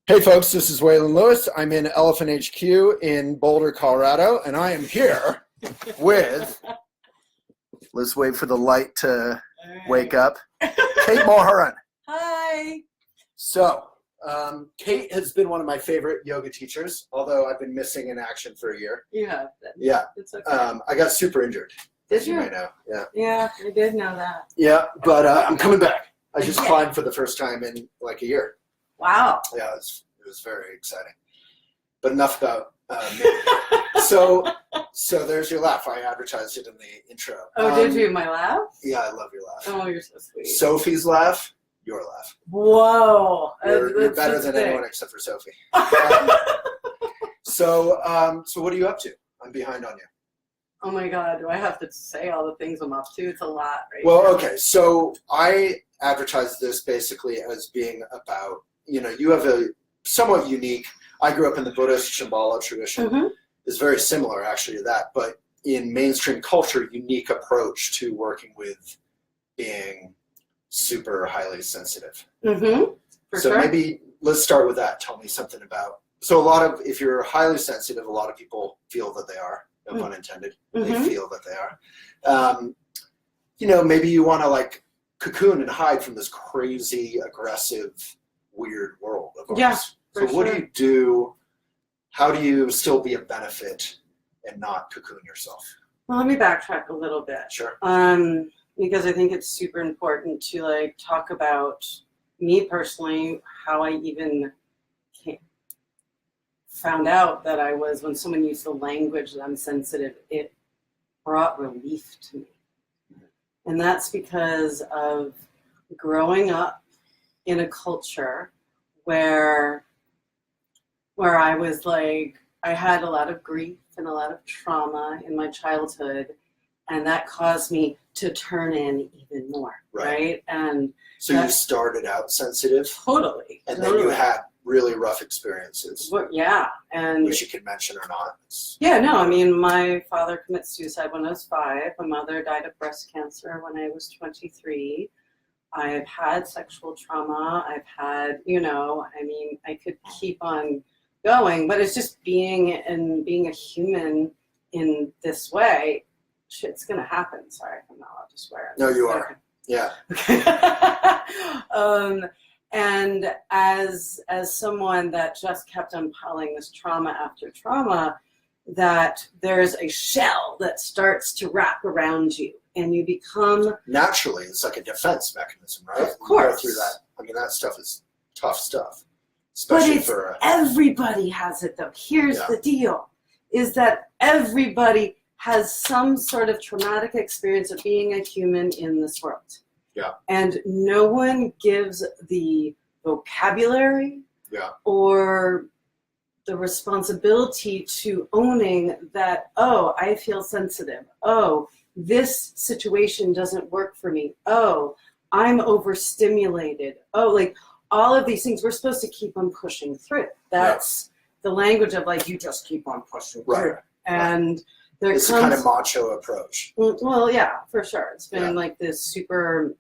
Hey folks, this is Waylon Lewis. I'm in Elephant HQ in Boulder, Colorado, and I am here with, let's wait for the light to wake up, Kate Mulheron. Hi. So, Kate has been one of my favorite yoga teachers, although I've been missing in action for a year. You have been. Yeah. It's okay. I got super injured. Did you? Might know. Yeah. Yeah, I did know that. Yeah, but I'm coming back. I just climbed for the first time in like a year. Wow. Yeah, it was very exciting. But enough about me. So there's your laugh. I advertised it in the intro. Oh, did you? My laugh? Yeah, I love your laugh. Oh, you're so sweet. Sophie's laugh, your laugh. Whoa. You're better than anyone except for Sophie. So what are you up to? I'm behind on you. Oh my God, do I have to say all the things I'm up to? It's a lot, right? Well, now. okay. So I advertised this basically as being about, you have a somewhat unique, I grew up in the Buddhist Shambhala tradition. Mm-hmm. It's very similar actually to that, but in mainstream culture, unique approach to working with being super highly sensitive. Mm-hmm. For So sure. maybe let's start with that. Tell me something about, if you're highly sensitive, a lot of people feel that they are, no pun intended. Mm-hmm. They feel that they are. Maybe you want to like cocoon and hide from this crazy, aggressive, weird world of ours. Yeah, so what sure. do you do? How do you still be a benefit and not cocoon yourself? Well, let me backtrack a little bit. Sure. Because I think it's super important to talk about me personally, how I even found out that I was, when someone used the language that I'm sensitive, it brought relief to me. And that's because of growing up in a culture where I was I had a lot of grief and a lot of trauma in my childhood, and that caused me to turn in even more, right? And so you started out sensitive? Totally. And then you had really rough experiences. Yeah. And which you can mention or not. Yeah, no, I mean, my father committed suicide when I was 5. My mother died of breast cancer when I was 23. I've had sexual trauma. I've had, I could keep on going, but it's just being a human in this way. Shit's gonna happen. Sorry, I'm not allowed to swear. No, you are. Yeah. Okay. And as someone that just kept on piling this trauma after trauma, that there's a shell that starts to wrap around you, and you become naturally. It's like a defense mechanism, right? Of course. You go through that. I mean, that stuff is tough stuff, especially for everybody has it though. Here's the deal: is that everybody has some sort of traumatic experience of being a human in this world. Yeah. And no one gives the vocabulary or the responsibility to owning that, oh, I feel sensitive. Oh, this situation doesn't work for me. Oh, I'm overstimulated. Oh, all of these things we're supposed to keep on pushing through. That's the language of you just keep on pushing through. And it's a kind of macho approach. Well, yeah, for sure. It's been this super,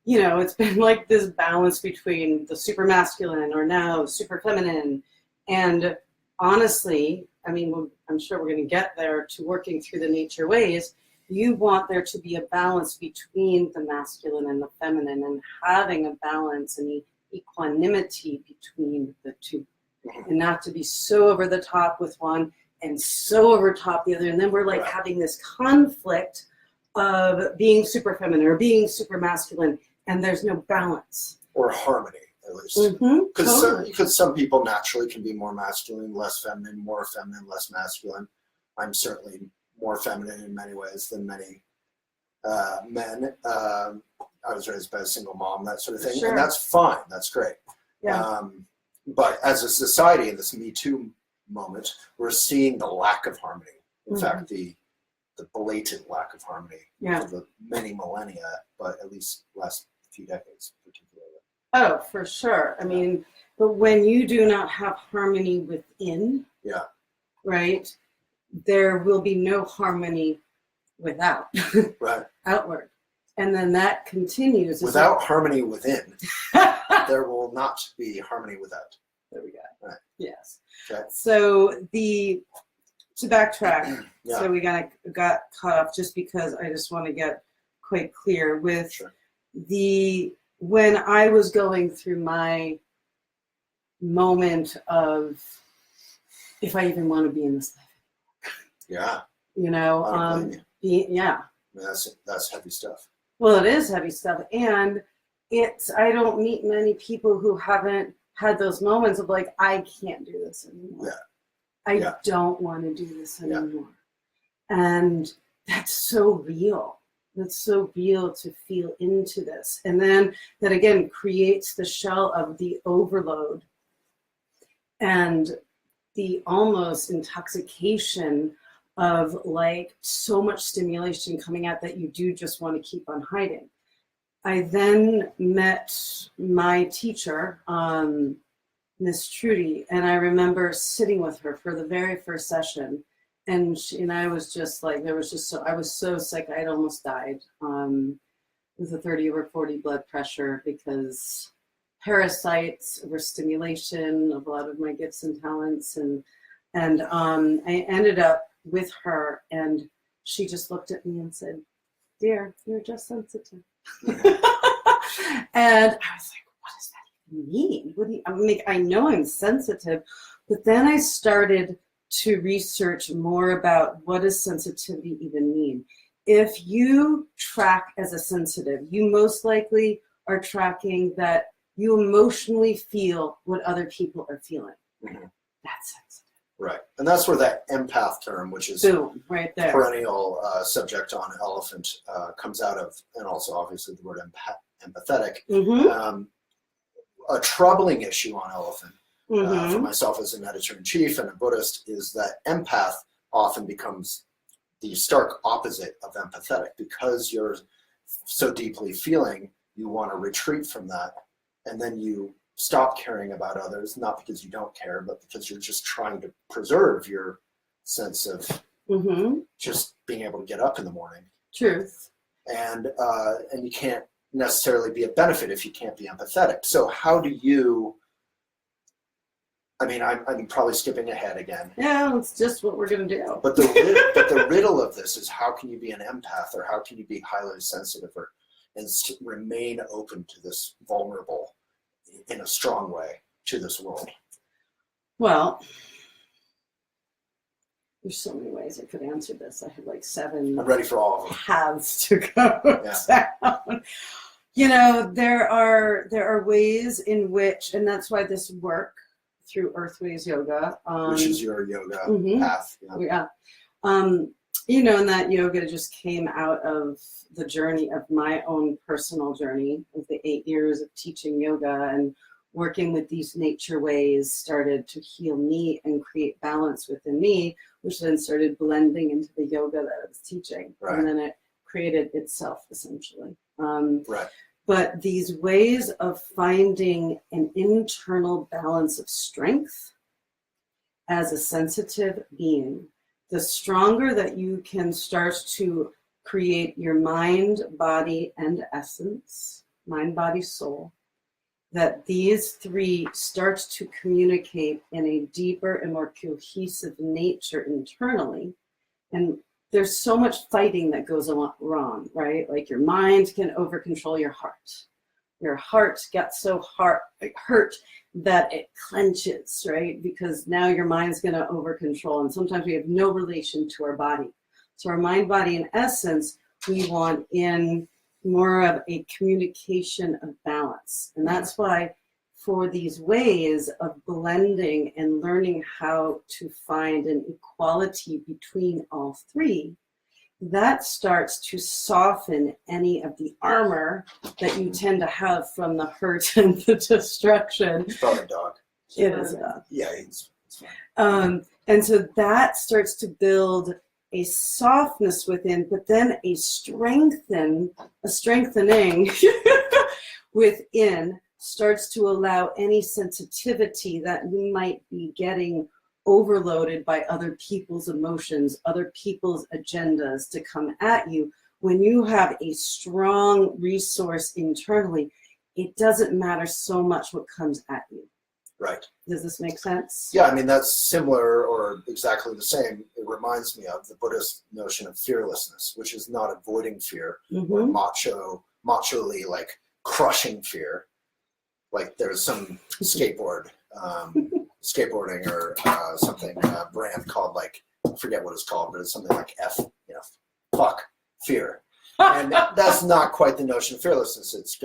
it's been this balance between the super masculine or now super feminine. And honestly, I mean, I'm sure we're going to get there to working through the nature ways. You want there to be a balance between the masculine and the feminine, and having a balance and equanimity between the two, and not to be so over the top with one and so over top the other, and then we're having this conflict of being super feminine or being super masculine, and there's no balance or harmony, at least. Because some people naturally can be more masculine, less feminine, more feminine, less masculine. I'm certainly more feminine in many ways than many men. I was raised by a single mom, that sort of thing, and that's fine. That's great. Yeah. But as a society, in this Me Too moment, we're seeing the lack of harmony. In fact, the blatant lack of harmony for the many millennia, but at least last few decades particularly. Oh, for sure. I mean, but when you do not have harmony within, right, there will be no harmony without, outward. And then that continues. Without harmony within, there will not be harmony without. that we got. Right. Yes. Okay. So to backtrack, Yeah. so we got caught off just because I just want to get quite clear with Sure. when I was going through my moment of if I even want to be in this life. Yeah. You know, I don't blame yeah. I mean, that's heavy stuff. Well, it is heavy stuff, and I don't meet many people who haven't had those moments of like, I can't do this anymore. Yeah. I don't want to do this anymore. And that's so real. That's so real to feel into this. And then that again creates the shell of the overload and the almost intoxication of like so much stimulation coming out that you do just want to keep on hiding. I then met my teacher, Miss Trudy, and I remember sitting with her for the very first session, and I was just like, I was so sick, I'd almost died with a 30/40 blood pressure because parasites, overstimulation of a lot of my gifts and talents, and I ended up with her, and she just looked at me and said, "Dear, you're just sensitive." And I was like, what does that even mean? What do you, I know I'm sensitive, but then I started to research more about what does sensitivity even mean. If you track as a sensitive, you most likely are tracking that you emotionally feel what other people are feeling. Mm-hmm. That's sensitive. Right. And that's where that empath term, which is boom, right there, perennial subject on Elephant, comes out of, and also obviously the word empathetic. Mm-hmm. A troubling issue on Elephant, Mm-hmm. for myself as an editor-in-chief and a Buddhist, is that empath often becomes the stark opposite of empathetic. Because you're so deeply feeling, you want to retreat from that, and then you stop caring about others, not because you don't care, but because you're just trying to preserve your sense of Mm-hmm. just being able to get up in the morning. Truth. And you can't necessarily be a benefit if you can't be empathetic. So how do you, I mean, I'm probably skipping ahead again. Yeah, it's just what we're going to do. But the riddle of this is, how can you be an empath, or how can you be highly sensitive, and remain open to this vulnerable in a strong way to this world? Well, there's so many ways I could answer this. I have like 7 I'm ready for all of them. paths to go down. You know, there are ways in which, and that's why this work through Earthways Yoga, which is your yoga path. Yeah. You know, and that yoga just came out of the journey of my own personal journey of the 8 years of teaching yoga, and working with these nature ways started to heal me and create balance within me, which then started blending into the yoga that I was teaching. Right. And then it created itself, essentially. Right. But these ways of finding an internal balance of strength as a sensitive being, the stronger that you can start to create your mind, body, and essence, mind, body, soul, that these 3 start to communicate in a deeper and more cohesive nature internally. And there's so much fighting that goes wrong, right? Like your mind can over control your heart. Your heart gets so hurt that it clenches, right? Because now your mind's going to over control. And sometimes we have no relation to our body. So our mind, body, and essence, we want in more of a communication of balance. And that's why for these ways of blending and learning how to find an equality between all 3, that starts to soften any of the armor that you tend to have from the hurt and the destruction. It's probably a dog. It is a dog. Yeah, it's fine. And so that starts to build a softness within, but then a strengthening within starts to allow any sensitivity that you might be getting overloaded by other people's emotions, other people's agendas to come at you. When you have a strong resource internally, it doesn't matter so much what comes at you. Right. Does this make sense? Yeah, I mean, that's similar or exactly the same. It reminds me of the Buddhist notion of fearlessness, which is not avoiding fear or macholy, like crushing fear. Like there's some skateboarding or something brand called like, I forget what it's called, but it's something like fuck fear. And that's not quite the notion of fearlessness. It's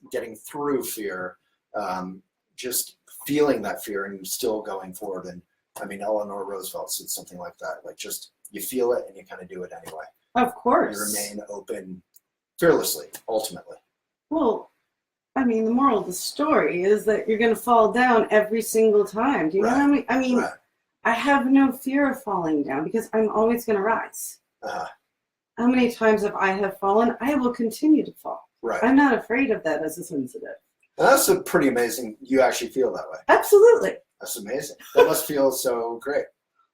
getting through fear, just feeling that fear and still going forward. And I mean, Eleanor Roosevelt said something like that. Like just you feel it and you kind of do it anyway. Of course. You remain open fearlessly, ultimately. Well, I mean, the moral of the story is that you're going to fall down every single time. Do you know what I mean? I mean, I have no fear of falling down because I'm always going to rise. How many times have I fallen? I will continue to fall. Right. I'm not afraid of that as a sensitive. That's a pretty amazing. You actually feel that way. Absolutely. That's amazing. That must feel so great.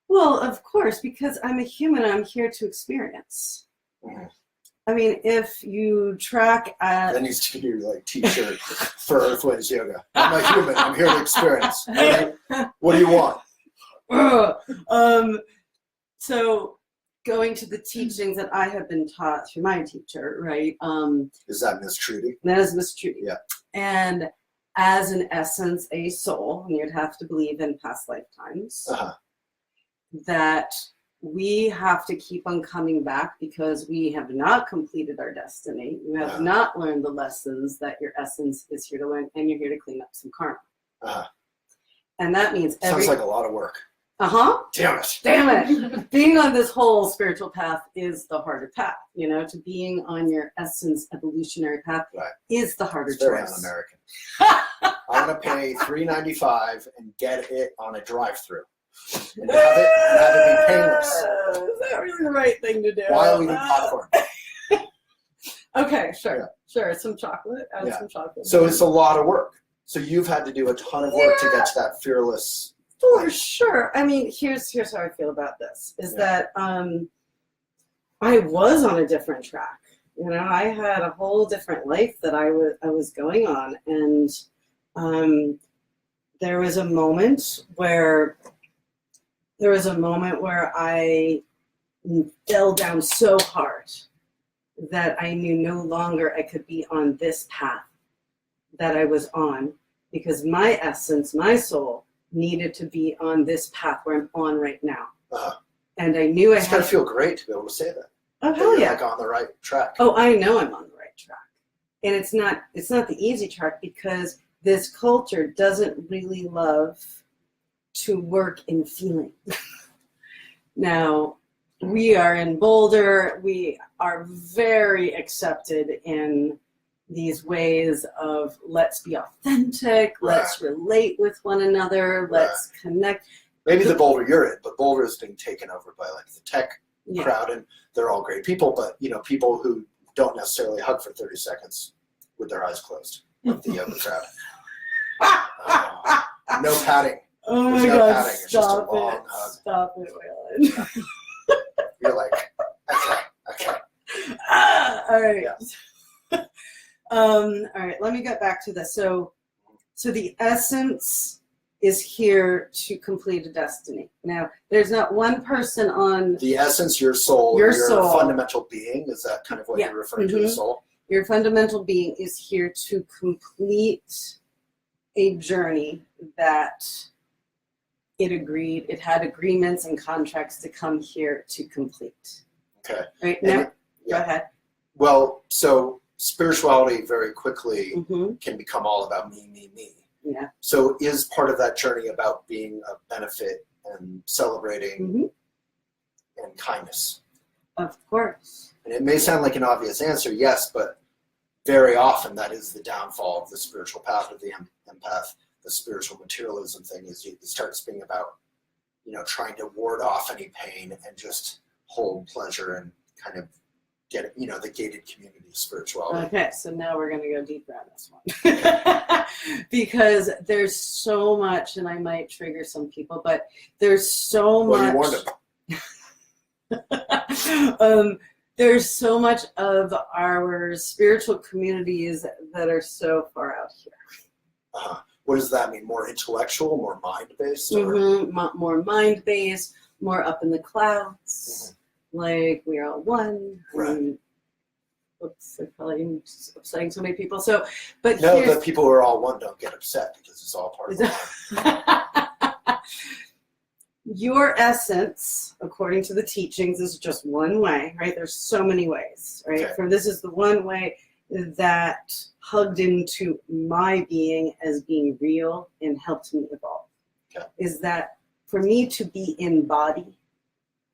Well, of course, because I'm a human. I'm here to experience. Mm-hmm. I mean, if you track at... That needs to be your like T-shirt for Earth Winds Yoga. I'm a human. I'm here to experience. Right? What do you want? So going to the teachings that I have been taught through my teacher, right? Is that Miss Trudy? That is Miss Trudy. Yeah. And as in essence, a soul, and you'd have to believe in past lifetimes, that we have to keep on coming back because we have not completed our destiny. You have not learned the lessons that your essence is here to learn, and you're here to clean up some karma. And that means sounds like a lot of work. Damn it. Being on this whole spiritual path is the harder path. You know, to being on your essence evolutionary path is the harder choice. Very un-American. I'm going to pay $3.95 and get it on a drive-through. And have it be painless. Is that really the right thing to do? While eating popcorn. Okay, sure. Sure, some chocolate. Add some chocolate. So it's a lot of work. So you've had to do a ton of work to get to that fearless... For sure. I mean, here's how I feel about this, is that I was on a different track. You know, I had a whole different life that I was going on. And there was a moment where I fell down so hard that I knew no longer I could be on this path that I was on, because my essence, my soul, needed to be on this path where I'm on right now. And I knew it's got to feel great to be able to say that. Oh, hell yeah. Like on the right track. Oh, I know I'm on the right track. And it's not the easy track, because this culture doesn't really love to work in feeling. Now, we are in Boulder. We are very accepted in these ways of let's be authentic, let's relate with one another, let's connect. Maybe the Boulder you're in, but Boulder is being taken over by like the tech crowd, and they're all great people, but you know, people who don't necessarily hug for 30 seconds with their eyes closed, like the yoga crowd. No patting. Oh my God, God, it's just a long hug. Stop it, Waylon. You're like, okay. All right. Yeah. All right, let me get back to this. So the essence is here to complete a destiny. Now, there's not one person on... The essence, your soul, your fundamental being, is that kind of what you're referring to, the soul? Your fundamental being is here to complete a journey that it had agreements and contracts to come here to complete. Okay. Right, now, go ahead. Well, so... spirituality very quickly can become all about me. Yeah. So is part of that journey about being a benefit and celebrating and kindness? Of course. And it may sound like an obvious answer, yes, but very often that is the downfall of the spiritual path of the empath. The spiritual materialism thing is it starts being about, you know, trying to ward off any pain and just hold pleasure and kind of get it, you know, the gated community spirituality. Okay, so now we're going to go deeper on this one. Because there's so much, and I might trigger some people, but there's so much. You warned them. There's so much of our spiritual communities that are so far out here. What does that mean? More intellectual, more mind-based? More mind-based, more up in the clouds, like we are all one. Right. Oops, I'm probably upsetting so many people. So, but no, the people who are all one don't get upset because it's all part of one. Your essence, according to the teachings, is just one way, right? There's so many ways, right? Okay. This is the one way that hugged into my being as being real and helped me evolve. Okay. Is that for me to be in body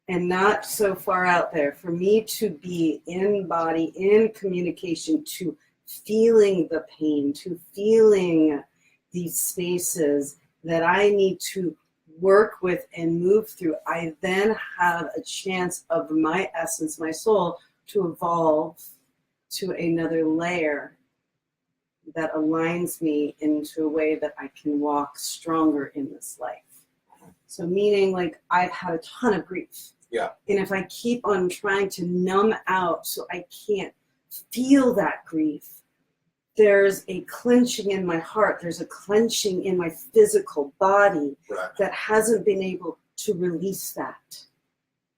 and not so far out there, for me to be in body, in communication, to feeling the pain, to feeling these spaces that I need to work with and move through, I then have a chance of my essence, my soul, to evolve to another layer that aligns me into a way that I can walk stronger in this life. So meaning, like, I've had a ton of grief. Yeah. And if I keep on trying to numb out so I can't feel that grief, there's a clenching in my heart, there's a clenching in my physical body that hasn't been able to release that.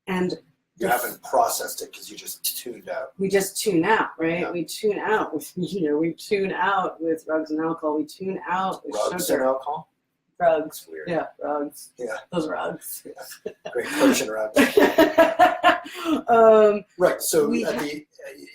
And you haven't processed it because you just tuned out. We just tune out, right? Yeah. We tune out with, we tune out with drugs and alcohol. We tune out with Drugs sugar. and alcohol? Drugs. That's weird. Yeah, drugs. Yeah. Those rugs. Yeah. Great Persian rugs. Right. So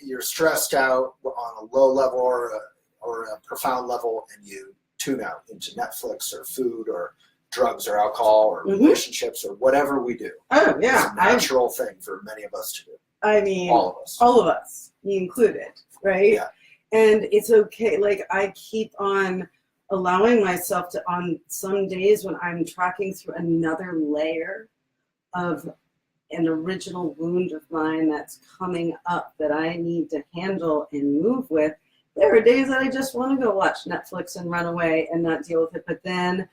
you're stressed out on a low level or a profound level, and you tune out into Netflix or food or drugs or alcohol or relationships or whatever we do. Oh, yeah. It's a natural thing for many of us to do. I mean, all of us. All of us, me included, right? Yeah. And it's okay. Like, I keep on allowing myself to, on some days when I'm tracking through another layer of an original wound of mine that's coming up that I need to handle and move with, there are days that I just want to go watch Netflix and run away and not deal with it. But then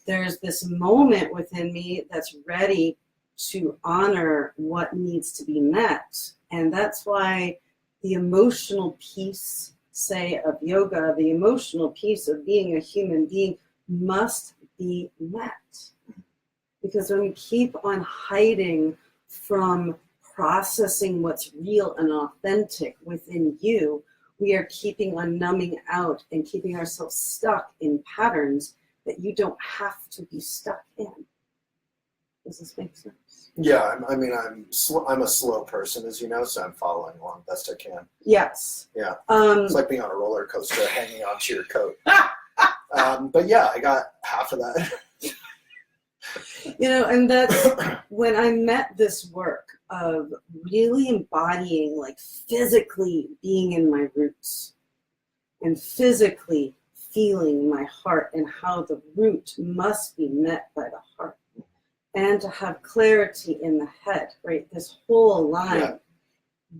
there's this moment within me that's ready to honor what needs to be met. And that's why the emotional piece, say, of yoga, the emotional piece of being a human being must be met. Because when we keep on hiding from processing what's real and authentic within you, we are keeping on numbing out and keeping ourselves stuck in patterns that you don't have to be stuck in. Does this make sense? Yeah, I mean, I'm a slow person, as you know, so I'm following along best I can. Yes. Yeah. It's like being on a roller coaster, hanging onto your coat. But yeah, I got half of that. And that's when I met this work of really embodying, like, physically being in my roots and physically feeling my heart and how the root must be met by the heart, and to have clarity in the head, right? This whole line. Yeah.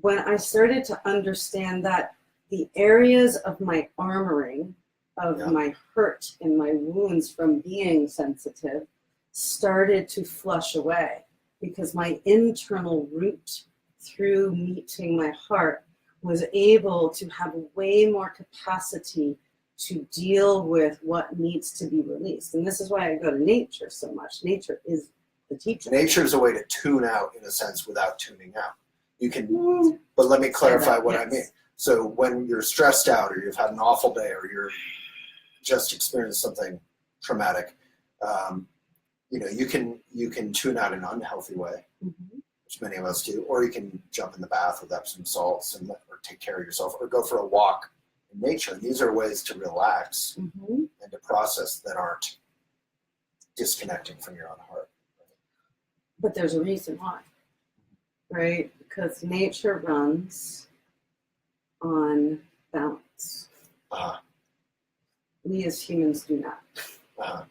When I started to understand that, the areas of my armoring, of my hurt and my wounds from being sensitive, started to flush away, because my internal root, through meeting my heart, was able to have way more capacity to deal with what needs to be released. And this is why I go to nature so much. Nature is the teacher. Nature is a way to tune out, in a sense, without tuning out. You can, but let me clarify what I mean. So when you're stressed out, or you've had an awful day, or you're just experienced something traumatic, you can tune out in an unhealthy way, which many of us do, or you can jump in the bath with Epsom salts or take care of yourself, or go for a walk in nature. And these are ways to relax and to process that aren't disconnecting from your own heart. But there's a reason why, right? Because nature runs on balance. We as humans do not.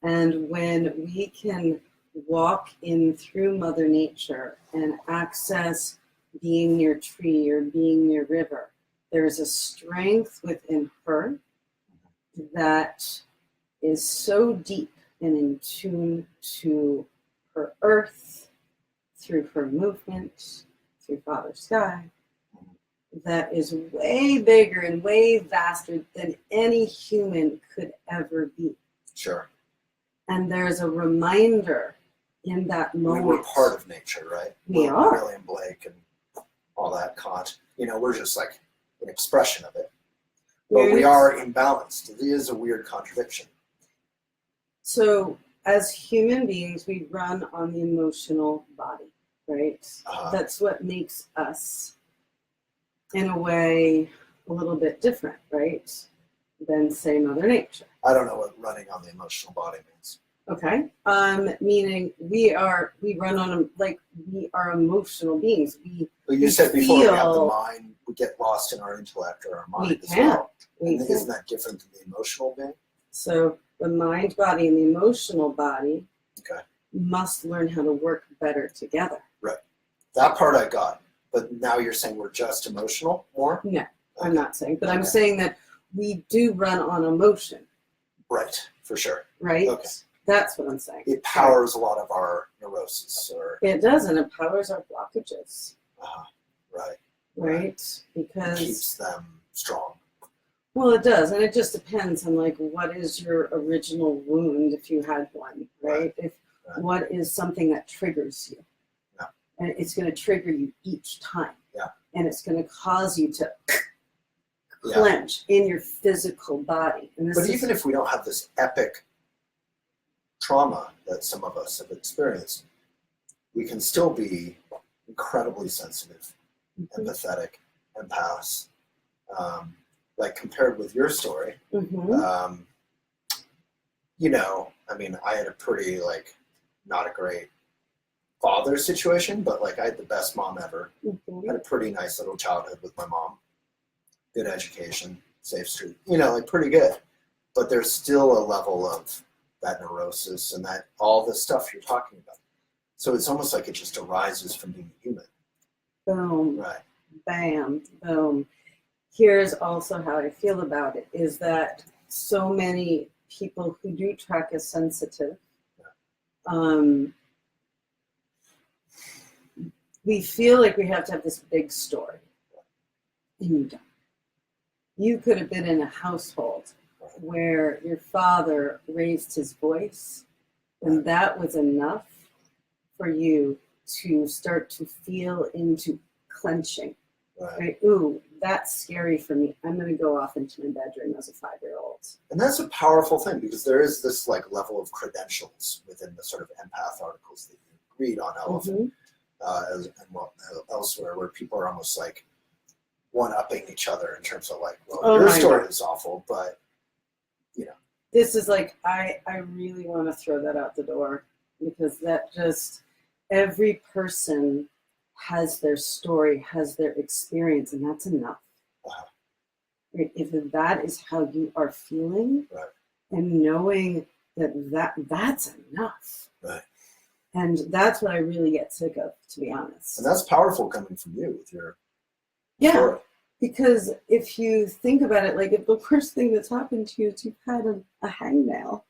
And when we can walk in through Mother Nature and access being near tree or being near river, there's a strength within her that is so deep and in tune to her earth, through her movement, through Father Sky, that is way bigger and way vaster than any human could ever be. Sure. And there's a reminder in that moment. We're part of nature, right? We are. William Blake and all that Kant. We're just like an expression of it. But we are imbalanced. It is a weird contradiction. So as human beings, we run on the emotional body, right? That's what makes us, in a way, a little bit different, right, than, say, Mother Nature. I don't know what running on the emotional body means. Okay. Meaning we run on, like, we are emotional beings. But you said before we have the mind, we get lost in our intellect or our mind as well. Isn't that different than the emotional being? So the mind body and the emotional body must learn how to work better together. Right. That part I got. But now you're saying we're just emotional more? No, I'm not saying. But I'm saying that we do run on emotion. Right, for sure. Right? Okay. That's what I'm saying. It powers a lot of our neurosis. It does, and it powers our blockages. Right. Right? Because it keeps them strong. Well, it does, and it just depends on, like, what is your original wound, if you had one, right? What is something that triggers you? Yeah. And it's going to trigger you each time. Yeah. And it's going to cause you to clench in your physical body. And but even if we don't have this epic trauma that some of us have experienced, we can still be incredibly sensitive, empathetic, empaths. Like compared with your story, I had a pretty, like, not a great father situation, but, like, I had the best mom ever. I had a pretty nice little childhood with my mom. Good education, safe street, like pretty good. But there's still a level of that neurosis and that all the stuff you're talking about. So it's almost like it just arises from being human. Boom. Right. Bam. Boom. Here's also how I feel about it, is that so many people who do track as sensitive, we feel like we have to have this big story. And you don't. You could have been in a household where your father raised his voice, and that was enough for you to start to feel into clenching. Right? Ooh, that's scary for me. I'm going to go off into my bedroom as a 5-year-old. And that's a powerful thing, because there is this, like, level of credentials within the sort of empath articles that you read on Elephant and elsewhere, where people are almost like one-upping each other in terms of, like, well, your story is awful, but this is like, I really want to throw that out the door, because that just, every person has their story, has their experience, and that's enough. Right? If that is how you are feeling, and knowing that's enough. Right. And that's what I really get sick of, to be honest. And that's powerful coming from you with your story. Because if you think about it, like, if the worst thing that's happened to you is you've had a hangnail,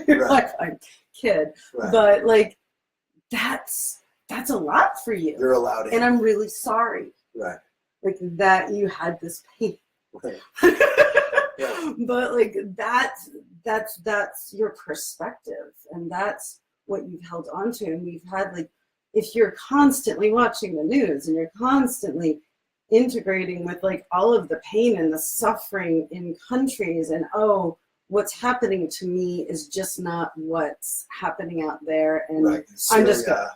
you're like, I'm kid. But, like, that's a lot for you. You're allowed in. And I'm really sorry. Right. Like, that you had this pain. Right. But, like, that's your perspective, and that's what you've held on to. And we've had, like, if you're constantly watching the news and you're constantly integrating with, like, all of the pain and the suffering in countries, and what's happening to me is just not what's happening out there, and I'm just good.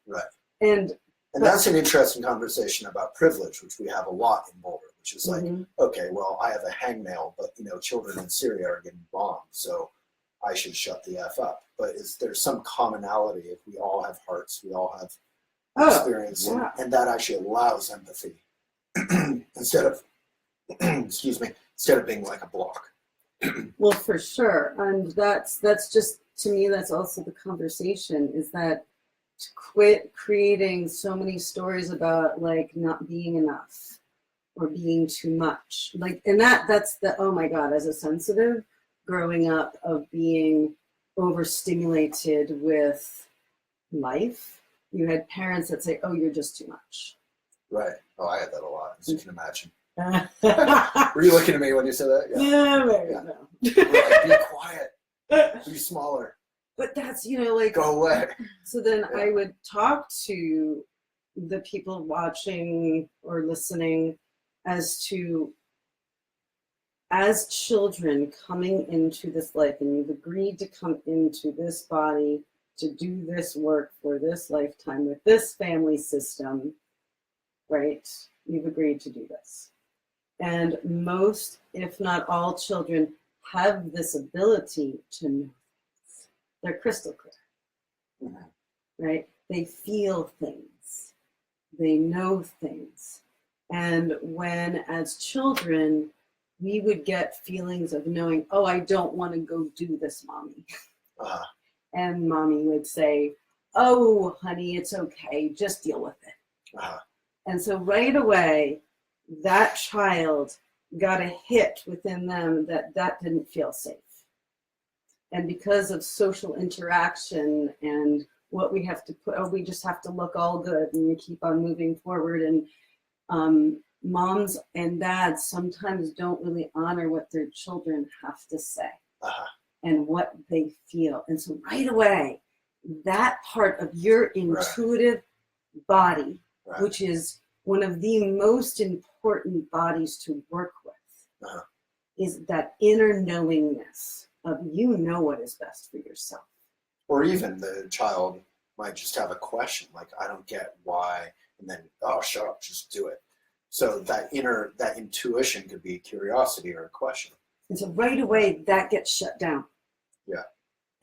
Right. And that's an interesting conversation about privilege, which we have a lot in Boulder, which is like, okay, well, I have a hangnail, but, children in Syria are getting bombed, so I should shut the F up. But is there some commonality if we all have hearts, we all have experience, and that actually allows empathy instead of being like a block. Well, for sure. And that's just, to me, that's also the conversation, is that to quit creating so many stories about, like, not being enough or being too much. Like, and that's the, oh my God, as a sensitive, growing up, of being overstimulated with life, you had parents that say, oh, you're just too much. Right. Oh, I had that a lot, as you can imagine. Yeah, Were you looking at me when you said that? very Yeah. no. We're like, be quiet. Be smaller. But that's, like, Go away. so then Yeah. I would talk to the people watching or listening as to, as children coming into this life, and you've agreed to come into this body to do this work for this lifetime with this family system, right? You've agreed to do this. And most, if not all, children have this ability to know things. They're crystal clear, right? They feel things, they know things. And when, as children, we would get feelings of knowing, oh, I don't want to go do this, mommy. And mommy would say, oh, honey, it's okay, just deal with it. And so right away, that child got a hit within them that didn't feel safe. And because of social interaction and what we have to put, we just have to look all good and we keep on moving forward. And moms and dads sometimes don't really honor what their children have to say and what they feel. And so right away, that part of your intuitive body, which is one of the most important bodies to work with, is that inner knowingness of what is best for yourself. Or even the child might just have a question, like, I don't get why, and then, oh, shut up, just do it. So that intuition could be curiosity or a question. And so right away, that gets shut down. Yeah.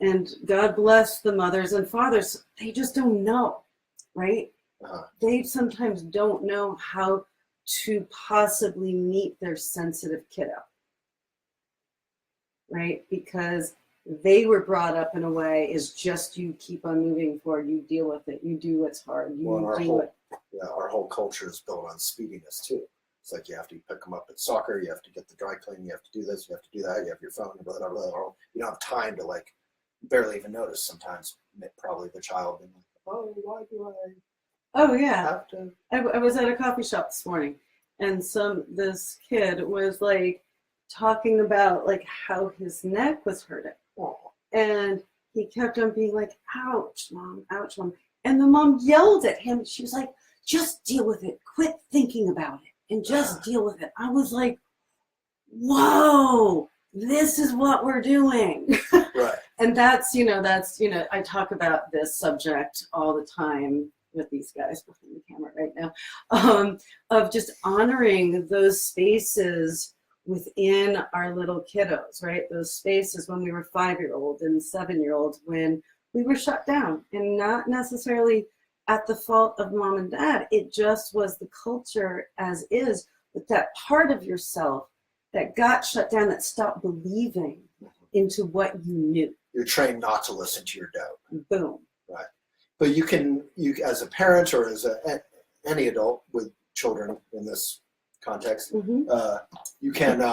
And God bless the mothers and fathers, they just don't know, right? They sometimes don't know how to possibly meet their sensitive kiddo, right? Because they were brought up in a way is just you keep on moving forward, you deal with it, you do what's hard, our whole culture is built on speediness too. It's like you have to pick them up at soccer, you have to get the dry clean, you have to do this, you have to do that, you have your phone, blah, blah, blah, blah. You don't have time to barely even notice sometimes. Probably the child being like, oh, why do I? Oh yeah, I was at a coffee shop this morning, and this kid was talking about how his neck was hurting, and he kept on being like, ouch mom, and the mom yelled at him. She was like, just deal with it, quit thinking about it and just deal with it. I was like, whoa, this is what we're doing. Right. And that's I talk about this subject all the time with these guys behind the camera right now, of just honoring those spaces within our little kiddos, right? Those spaces when we were 5-year-old and 7-year-old, when we were shut down, and not necessarily at the fault of mom and dad. It just was the culture as is, with that part of yourself that got shut down, that stopped believing into what you knew. You're trained not to listen to your doubt. Boom. Right. But you as a parent or as any adult with children in this context, you can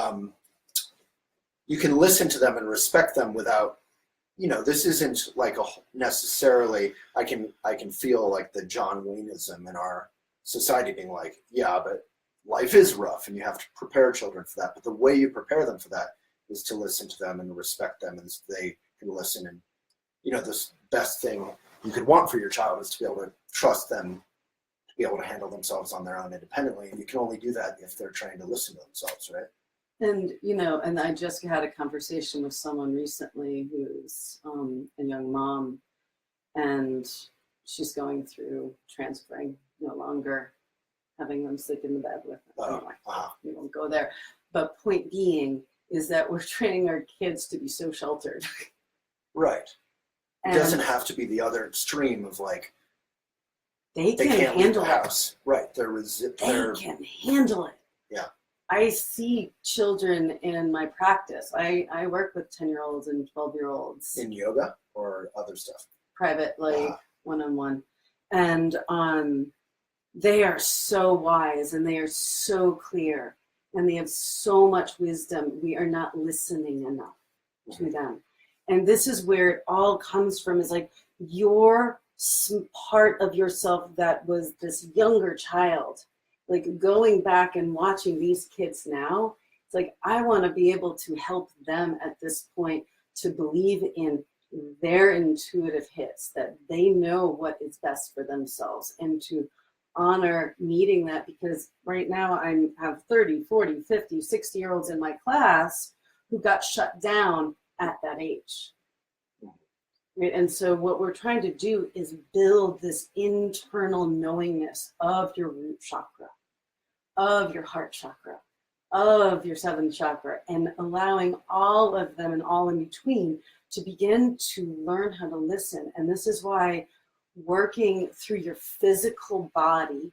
listen to them and respect them without, this isn't necessarily, I can feel like the John Wayneism in our society being like, yeah, but life is rough and you have to prepare children for that. But the way you prepare them for that is to listen to them and respect them, and they can listen. And, the best thing you could want for your child is to be able to trust them, to be able to handle themselves on their own independently. And you can only do that if they're trained to listen to themselves, right? And, and I just had a conversation with someone recently who's a young mom, and she's going through transferring, no longer having them sleep in the bed with them. Anyway, we won't go there. But point being is that we're training our kids to be so sheltered. Right. It doesn't have to be the other extreme of they can't handle handle the house. Right. They can handle it. Yeah. I see children in my practice. I work with 10-year-olds and 12-year-olds. In yoga or other stuff? Private, one-on-one. And they are so wise and they are so clear and they have so much wisdom. We are not listening enough to them. And this is where it all comes from, is your part of yourself that was this younger child like going back and watching these kids now, it's like I want to be able to help them at this point to believe in their intuitive hits, that they know what is best for themselves, and to honor needing that, because right now I have 30, 40, 50, 60-year-olds in my class who got shut down at that age. Right? And so what we're trying to do is build this internal knowingness of your root chakra, of your heart chakra, of your seventh chakra, and allowing all of them and all in between to begin to learn how to listen. And this is why working through your physical body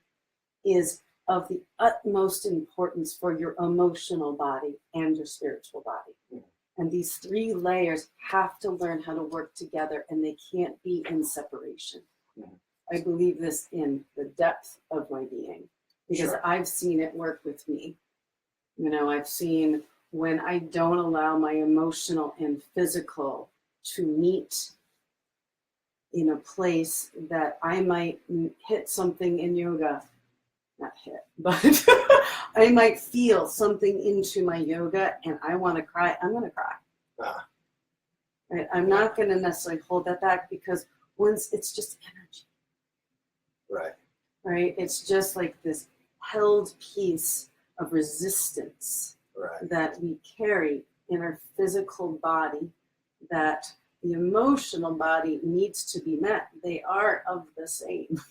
is of the utmost importance for your emotional body and your spiritual body. And these three layers have to learn how to work together, and they can't be in separation. I believe this in the depth of my being, because I've seen it work with me. You know, I've seen when I don't allow my emotional and physical to meet in a place that I might hit something in yoga, not hit, but I might feel something into my yoga and I want to cry, I'm going to cry. Right? I'm not going to necessarily hold that back, because once it's just energy. Right? It's just like this held piece of resistance that we carry in our physical body, that the emotional body needs to be met. They are of the same.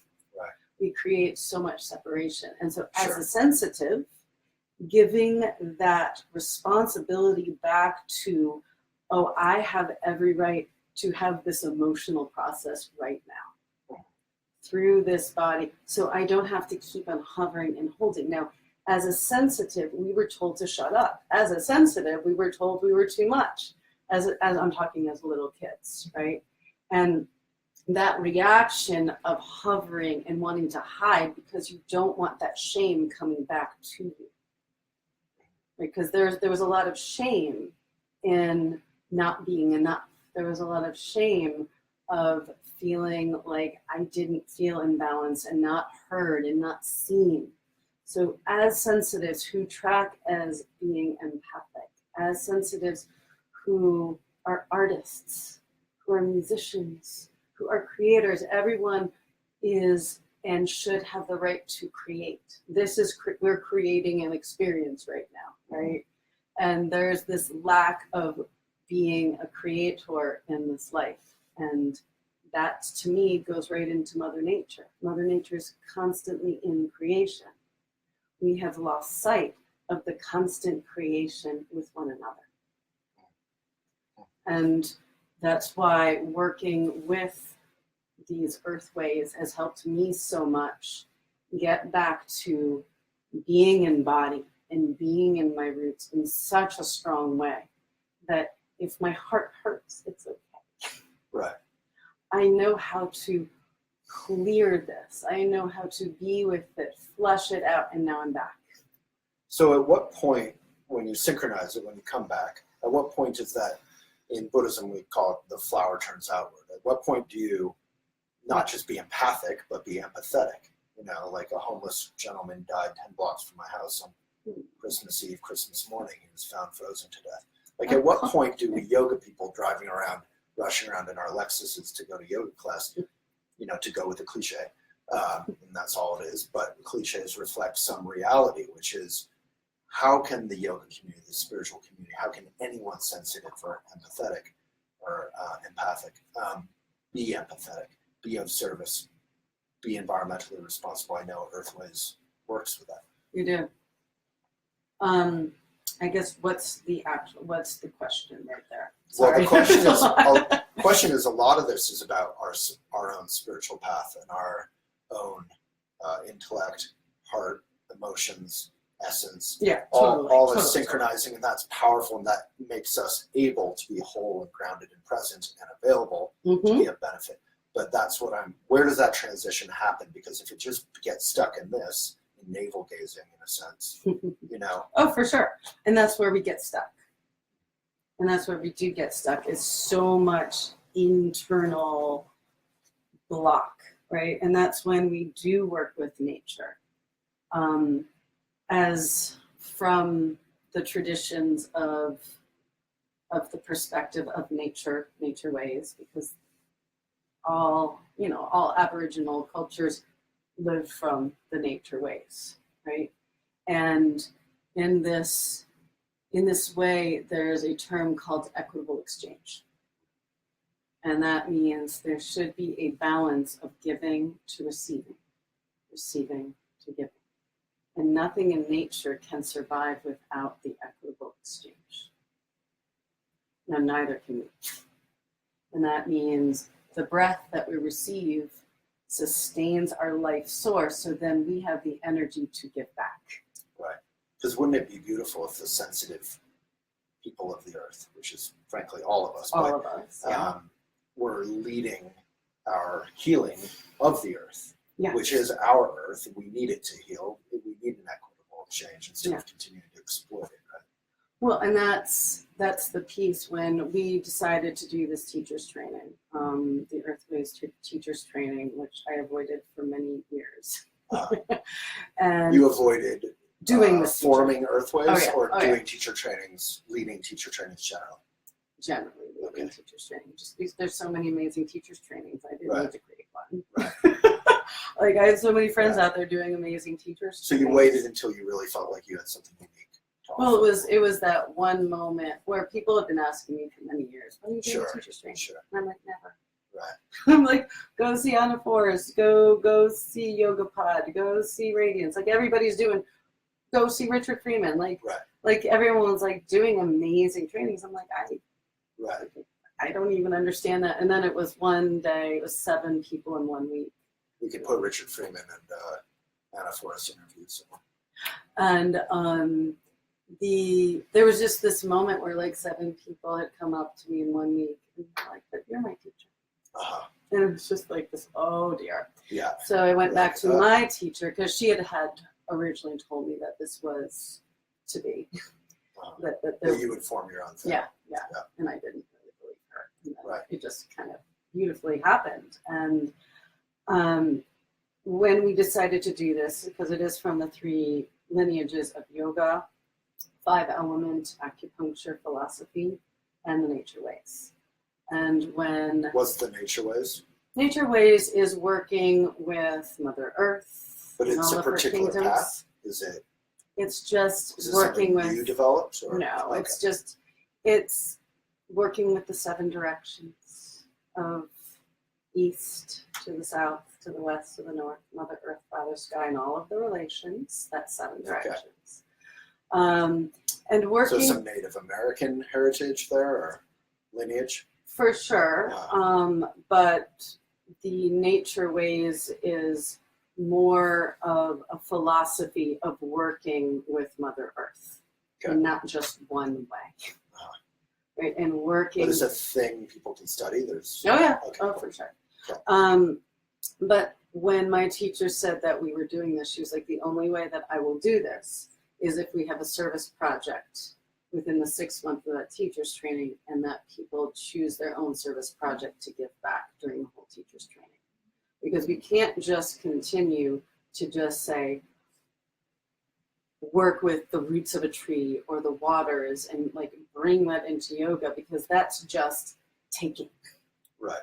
We create so much separation. And so as a sensitive, giving that responsibility back to, oh, I have every right to have this emotional process right now through this body, so I don't have to keep on hovering and holding. Now, as a sensitive, we were told to shut up. As a sensitive, we were told we were too much. As I'm talking as little kids, right? And that reaction of hovering and wanting to hide because you don't want that shame coming back to you. Because there was a lot of shame in not being enough. There was a lot of shame of feeling like I didn't feel in balance and not heard and not seen. So as sensitives who track as being empathic, as sensitives who are artists, who are musicians, who are creators, everyone is and should have the right to create. We're creating an experience right now, right? And there's this lack of being a creator in this life. And that, to me, goes right into Mother Nature. Mother Nature is constantly in creation. We have lost sight of the constant creation with one another. And that's why working with these earthways has helped me so much get back to being in body and being in my roots in such a strong way that if my heart hurts, it's okay. Right. I know how to clear this. I know how to be with it, flush it out, and now I'm back. So at what point, when you synchronize it, when you come back, at what point is that, in Buddhism we call it the flower turns outward? At what point do you not just be empathic, but be empathetic? You know, like a homeless gentleman died 10 blocks from my house on Christmas Eve, Christmas morning. He was found frozen to death. Like, at what point do we yoga people driving around, rushing around in our Lexuses to go to yoga class, you know, to go with the cliche, and that's all it is, but cliches reflect some reality, which is, how can the yoga community, the spiritual community, how can anyone sensitive or empathetic or empathic be empathetic, be of service, be environmentally responsible? I know Earthways works with that. You do. I guess what's the question right there? Sorry. Well, the question is a lot of this is about our own spiritual path and our own intellect, heart, emotions, essence. Yeah, all is synchronizing, and that's powerful, and that makes us able to be whole and grounded and present and available to be of benefit. But that's where does that transition happen? Because if it just gets stuck in this, in navel gazing in a sense, you know. Oh, for sure. And that's where we get stuck. And that's where we do get stuck, is so much internal block, right? And that's when we do work with nature. as from the traditions of the perspective of nature ways, because all Aboriginal cultures live from the nature ways, right? And in this way, there's a term called equitable exchange. And that means there should be a balance of giving to receiving to giving. And nothing in nature can survive without the equitable exchange. Now, neither can we. And that means the breath that we receive sustains our life source, so then we have the energy to give back. Right. Because wouldn't it be beautiful if the sensitive people of the earth, which is frankly all of us, Yeah. Were leading our healing of the earth, Yes. which is our earth. We need it to heal. We need an equitable exchange instead of continuing to exploit it. Right? Well, and that's the piece when we decided to do this teacher's training, the Earthways teacher's training, which I avoided for many years. And you avoided doing this forming Earthways doing teacher teacher trainings, leading teacher trainings generally leading teachers training. Just because there's so many amazing teachers trainings, I didn't need to create one. Right. Like I have so many friends out there doing amazing teachers. So you waited until you really felt like you had something unique. Well, it was that one moment where people have been asking me for many years, when are you doing teachers training? Sure. And I'm like, never. Right. I'm like, go see Anna Forrest, go see Yoga Pod, go see Radiance. Like everybody's doing, go see Richard Freeman. Like everyone's like doing amazing trainings. I'm like, I don't even understand that. And then it was one day, it was 7 people in 1 week. We could put Richard Freeman and Anna Forrest interviews. And there was just this moment where like 7 people had come up to me in 1 week and were like, but you're my teacher. And it was just like this, oh dear. Yeah. So I went back to my teacher because she had originally told me that this was to be. That you would form your own thing. Yeah. And I didn't really believe her. And then it just kind of beautifully happened. And when we decided to do this, because it is from the 3 lineages of yoga, 5-element acupuncture philosophy, and the nature ways. And what's the nature ways? Nature ways is working with Mother Earth. But it's a particular path. It's just is it working with. You developed? Or? No, it's working with the 7 directions of east to the south, to the west, to the north, Mother Earth, Father Sky, and all of the relations. That's 7 directions. And working. So some Native American heritage there, or lineage? For sure. But the nature ways is more of a philosophy of working with Mother Earth, and not just one way. Right? And working. But is a thing people can study? There's. Oh yeah. Okay. For sure. Okay. But when my teacher said that we were doing this, she was like, the only way that I will do this is if we have a service project within the 6 months of that teacher's training, and that people choose their own service project to give back during the whole teacher's training. Because we can't just continue to just say, work with the roots of a tree or the waters and like bring that into yoga, because that's just taking. Right.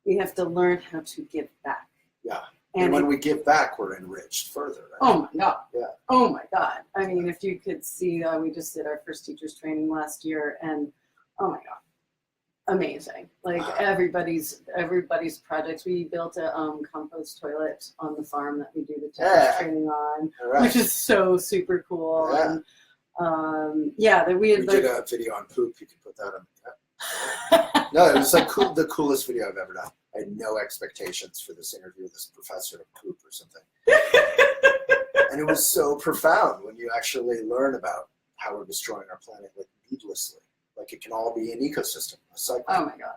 We have to learn how to give back. Yeah. And when we give back, we're enriched further. Right? Oh my God. Yeah. Oh my God. I mean, if you could see, we just did our first teacher's training last year, and oh my God, amazing. Like everybody's projects. We built a compost toilet on the farm that we do the teacher's training on, which is so super cool. Yeah. And that we did a video on poop. You can put that on. No, it was like the coolest video I've ever done. I had no expectations for this interview with this professor of poop or something. And it was so profound when you actually learn about how we're destroying our planet like needlessly. Like it can all be an ecosystem, a cycle. Oh my God.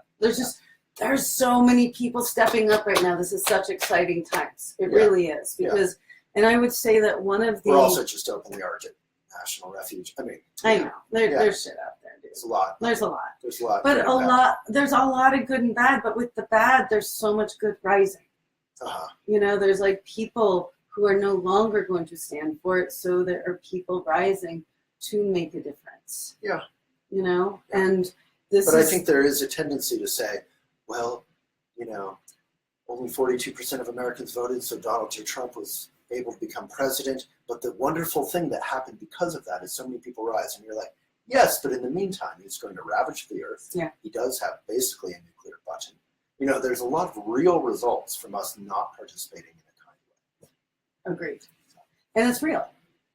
There's so many people stepping up right now. This is such exciting times. It really is. Because and I would say that one of the We're also just open the Arctic National Refuge. I mean, I know. There's shit out there, dude. It's a lot. There's a lot. There's a lot. But there's a lot of good and bad, but with the bad, there's so much good rising. You know, there's like people who are no longer going to stand for it. So there are people rising to make a difference. Yeah. You know, Yeah. and I think there is a tendency to say, well, only 42% of Americans voted, so Donald J. Trump was able to become president. But the wonderful thing that happened because of that is so many people rise. And you're like, yes, but in the meantime, he's going to ravage the earth. Yeah. He does have basically a nuclear button. There's a lot of real results from us not participating in a kind of way. Agreed. And it's real.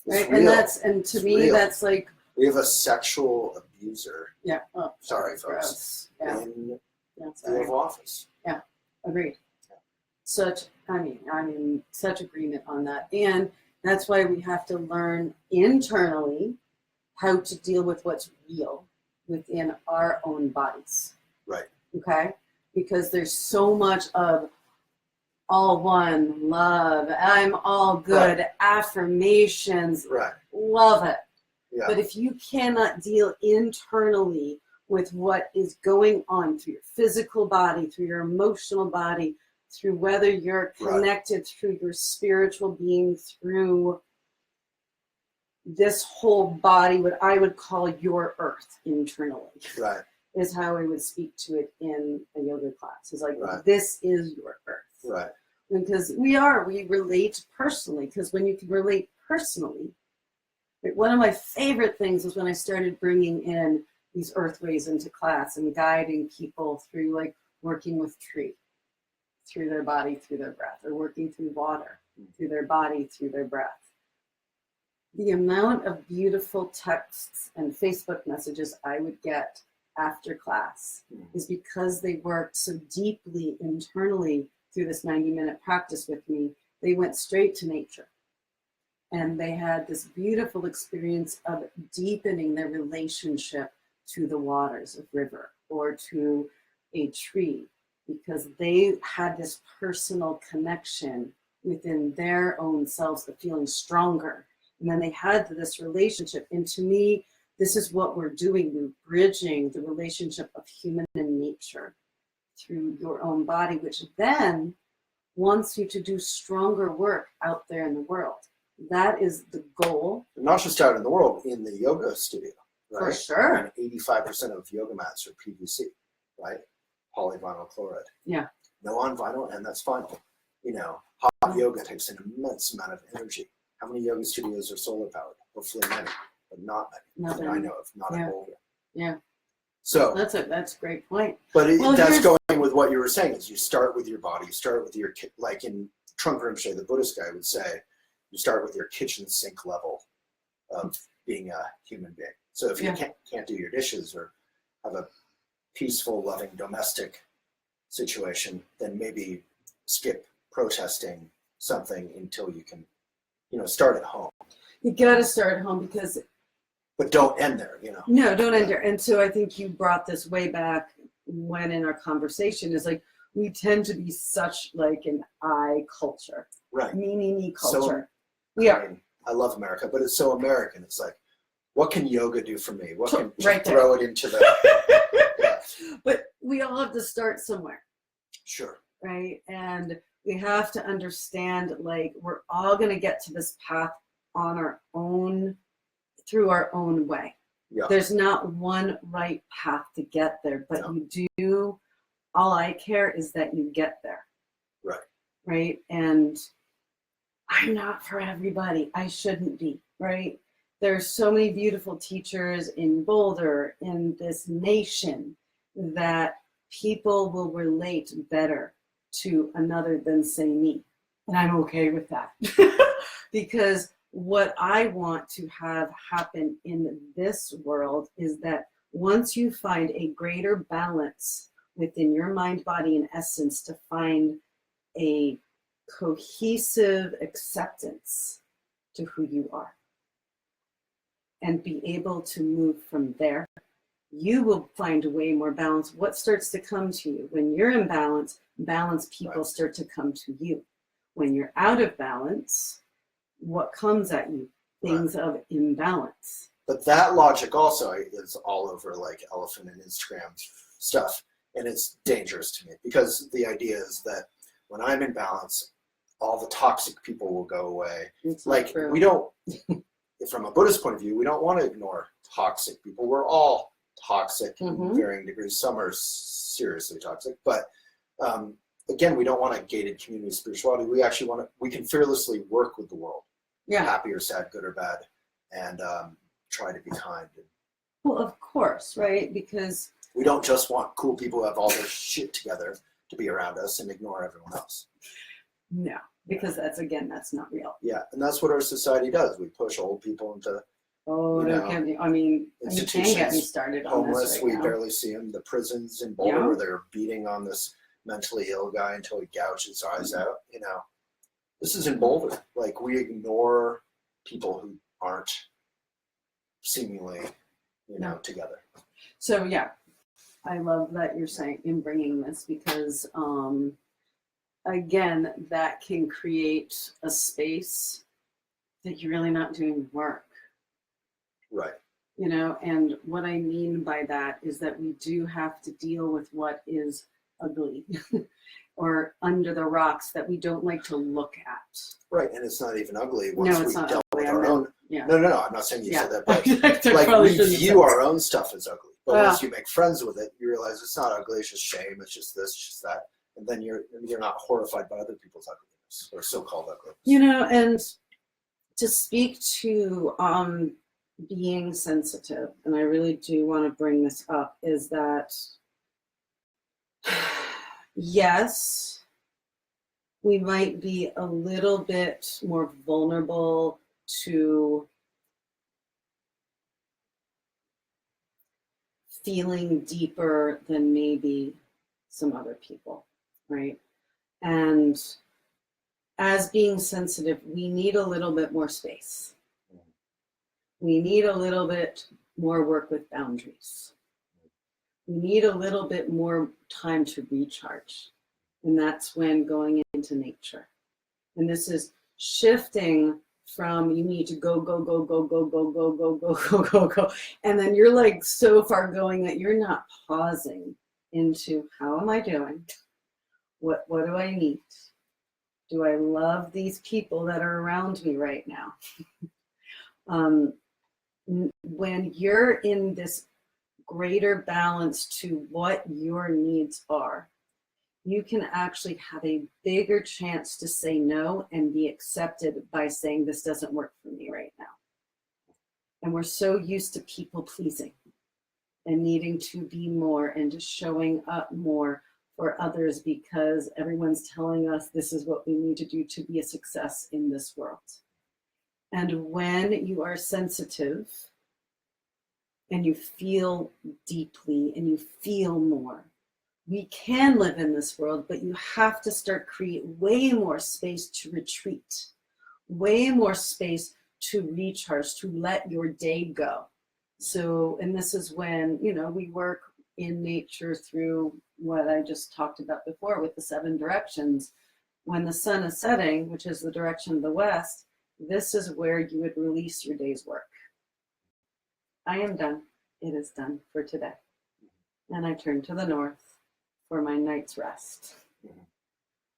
Right? It's real. And to me, real. that's like... We have a sexual abuser. Yeah. Oh, sorry, folks. Gross. Yeah. In the Oval Office. Yeah. Agreed. Such agreement on that. And that's why we have to learn internally how to deal with what's real within our own bodies. Right. Okay? Because there's so much of all one, love, I'm all good, right. Affirmations, right. Love it. Yeah. But if you cannot deal internally with what is going on through your physical body, through your emotional body, through whether you're connected right. through your spiritual being, through this whole body, what I would call your earth internally, right. is how I would speak to it in a yoga class. It's like, right. This is your earth. Right. Because we relate personally, because when you can relate personally, one of my favorite things was when I started bringing in these earthways into class and guiding people through like working with tree, through their body, through their breath, or working through water, through their body, through their breath. The amount of beautiful texts and Facebook messages I would get after class is because they worked so deeply internally through this 90-minute practice with me. They went straight to nature. And they had this beautiful experience of deepening their relationship to the waters of river or to a tree, because they had this personal connection within their own selves of feeling stronger. And then they had this relationship. And to me, this is what we're doing. We're bridging the relationship of human and nature through your own body, which then wants you to do stronger work out there in the world. That is the goal. Not just out in the world, in the yoga studio. Right? For sure. And 85% of yoga mats are PVC, right? Polyvinyl chloride. Yeah. No on vinyl, and that's final. Hot yoga takes an immense amount of energy. How many yoga studios are solar powered? Hopefully many, but not many. That I know of, not in Boulder. Yeah. So that's a great point. But that's going with what you were saying. Is you start with your body. You start with your like in Trungpa Rinpoche, the Buddhist guy would say, you start with your kitchen sink level of being a human being. So if you can't do your dishes or have a peaceful, loving, domestic situation, then maybe skip protesting something until you can, start at home. You got to start at home because... But don't end there, No, don't end there. And so I think you brought this way back when in our conversation is like, we tend to be such like an I culture. Right. Me culture. So, I love America, but it's so American. It's like, what can yoga do for me? What can throw it into the... But we all have to start somewhere. Sure. Right? And we have to understand, like, we're all going to get to this path on our own, through our own way. Yeah. There's not one right path to get there, but you do, all I care is that you get there. Right. Right? And I'm not for everybody. I shouldn't be, right? There's so many beautiful teachers in Boulder, in this nation, that people will relate better to another than say me. And I'm okay with that. Because what I want to have happen in this world is that once you find a greater balance within your mind, body, and essence to find a cohesive acceptance to who you are and be able to move from there, you will find a way more balance. What starts to come to you when you're in balance, balanced people start to come to you. When you're out of balance, what comes at you? Things of imbalance. But that logic also is all over like elephant and Instagram stuff. And it's dangerous to me because the idea is that when I'm in balance, all the toxic people will go away. It's like true. we don't, from a Buddhist point of view, we don't want to ignore toxic people. We're all toxic in varying degrees. Some are seriously toxic, but again, we don't want a gated community of spirituality. We actually we can fearlessly work with the world, happy or sad, good or bad, and try to be kind. Well, of course, right? Because we don't just want cool people who have all their shit together to be around us and ignore everyone else. No, because that's not real. Yeah, and that's what our society does. We push old people into I mean, you can get me started on homeless. this right We now. barely see them. The prisons in Boulder where they're beating on this mentally ill guy until he gouges his eyes out. This is in Boulder. Like, we ignore people who aren't seemingly, together. So yeah, I love that you're saying in bringing this because, again, that can create a space that you're really not doing work. Right. And what I mean by that is that we do have to deal with what is ugly or under the rocks that we don't like to look at. Right, and it's not even ugly No, it's we not dealt ugly. with our own. Yeah. No, I'm not saying you said that, but Probably we view our own stuff as ugly. But once you make friends with it, you realize it's not ugly. It's just shame. It's just this, just that, and then you're not horrified by other people's ugliness or so-called ugliness. And to speak to being sensitive, and I really do want to bring this up, is that yes, we might be a little bit more vulnerable to feeling deeper than maybe some other people, right? And as being sensitive, we need a little bit more space. We need a little bit more work with boundaries. We need a little bit more time to recharge. And that's when going into nature. And this is shifting from you need to go. And then you're like so far going that you're not pausing into how am I doing? What do I need? Do I love these people that are around me right now? When you're in this greater balance to what your needs are, you can actually have a bigger chance to say no and be accepted by saying this doesn't work for me right now. And we're so used to people pleasing and needing to be more and just showing up more for others because everyone's telling us this is what we need to do to be a success in this world. And when you are sensitive and you feel deeply and you feel more, we can live in this world, but you have to start create way more space to retreat, way more space to recharge, to let your day go. So, and this is when, we work in nature through what I just talked about before with the 7 directions. When the sun is setting, which is the direction of the west, this is where you would release your day's work. I am done. It is done for today. And I turn to the north for my night's rest.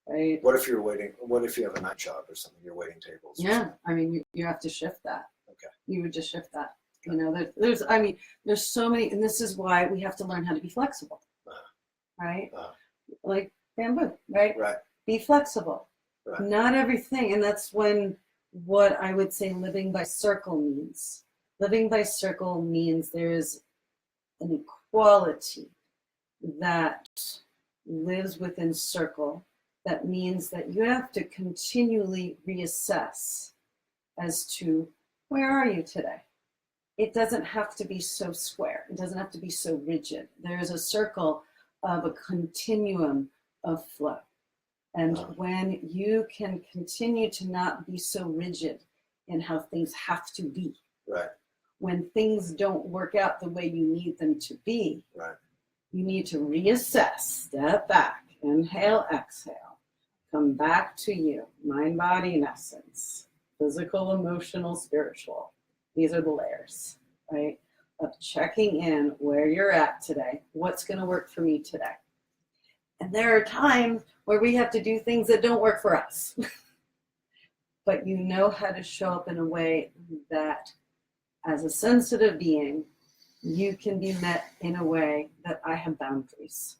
Right? What if you're waiting? What if you have a night job or something? You're waiting tables. Yeah, I mean, you have to shift that. Okay. You would just shift that. There's so many, and this is why we have to learn how to be flexible. Right? Like bamboo, right? Right. Be flexible. Right. Not everything, and that's when what I would say living by circle means. Living by circle means there's an equality that lives within circle. That means that you have to continually reassess as to where are you today? It doesn't have to be so square. It doesn't have to be so rigid. There's a circle of a continuum of flow. And when you can continue to not be so rigid in how things have to be, right. When things don't work out the way you need them to be, right. You need to reassess, step back, inhale, exhale, come back to you, mind, body, and essence, physical, emotional, spiritual. These are the layers, right? Of checking in where you're at today, what's going to work for me today. And there are times where we have to do things that don't work for us. but you know how to show up in a way that as a sensitive being, you can be met in a way that I have boundaries,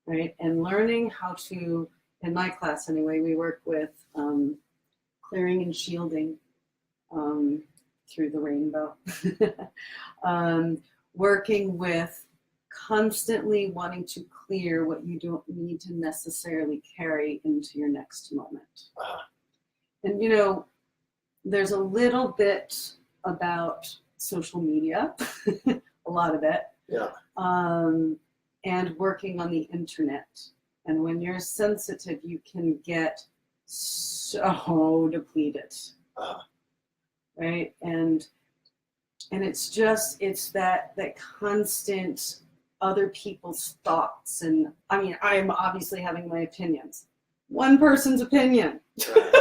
right? And learning how to, in my class anyway, we work with clearing and shielding through the rainbow. Working with constantly wanting to clear what you don't need to necessarily carry into your next moment. And you know, there's a little bit about social media, a lot of it, and working on the internet. And when you're sensitive, you can get so depleted, right? And it's that constant other people's thoughts. And I mean, I'm obviously having my opinions. One person's opinion. Right.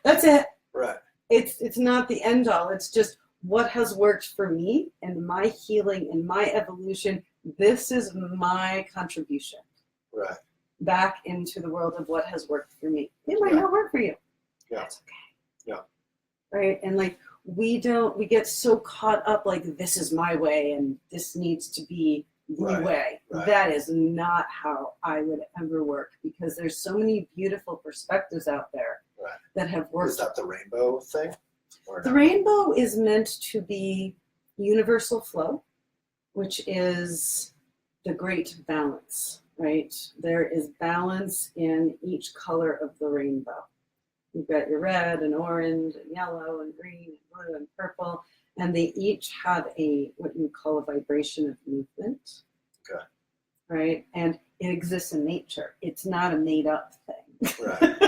That's it. Right. It's not the end all. It's just what has worked for me and my healing and my evolution. This is my contribution. Right. Back into the world of what has worked for me. It might not work for you. Yeah. That's okay. Yeah. Right. And like we get so caught up like this is my way and this needs to be the way. Right. That is not how I would ever work, because there's so many beautiful perspectives out there that have worked. Is that the rainbow thing? The rainbow is meant to be universal flow, which is the great balance, right? There is balance in each color of the rainbow. You've got your red and orange and yellow and green and blue and purple, and they each have what you call a vibration of movement. Okay. Right? And it exists in nature. It's not a made up thing. Right.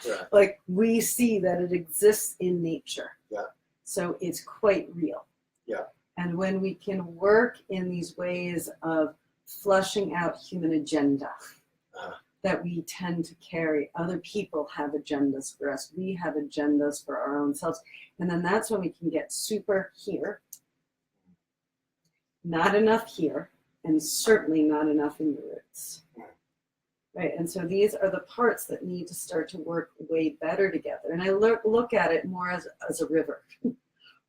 Right. Like we see that it exists in nature. Yeah. So it's quite real. Yeah. And when we can work in these ways of flushing out human agenda that we tend to carry, other people have agendas for us. We have agendas for our own selves. And then that's when we can get super here, not enough here, and certainly not enough in your roots. Right, and so these are the parts that need to start to work way better together. And I look at it more as a river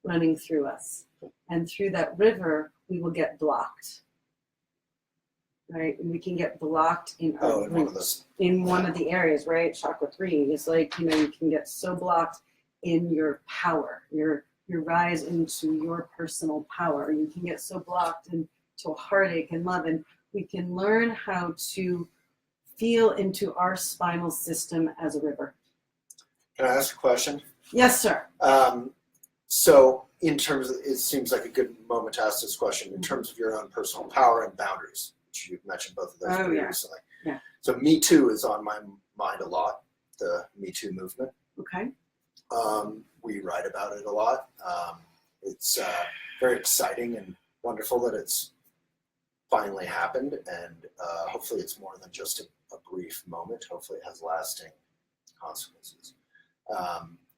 running through us. And through that river, we will get blocked. Right, and we can get blocked in our roots, in one of the areas, right? Chakra 3 is like, you know, you can get so blocked in your power, your rise into your personal power. You can get so blocked into a heartache and love, and we can learn how to feel into our spinal system as a river. Can I ask a question? Yes, sir. So in terms of, it seems like a good moment to ask this question, in terms of your own personal power and boundaries, which you've mentioned both of those recently. Yeah. So Me Too is on my mind a lot, the Me Too movement. Okay. We write about it a lot. It's very exciting and wonderful that it's finally happened, and hopefully it's more than just a brief moment. Hopefully it has lasting consequences.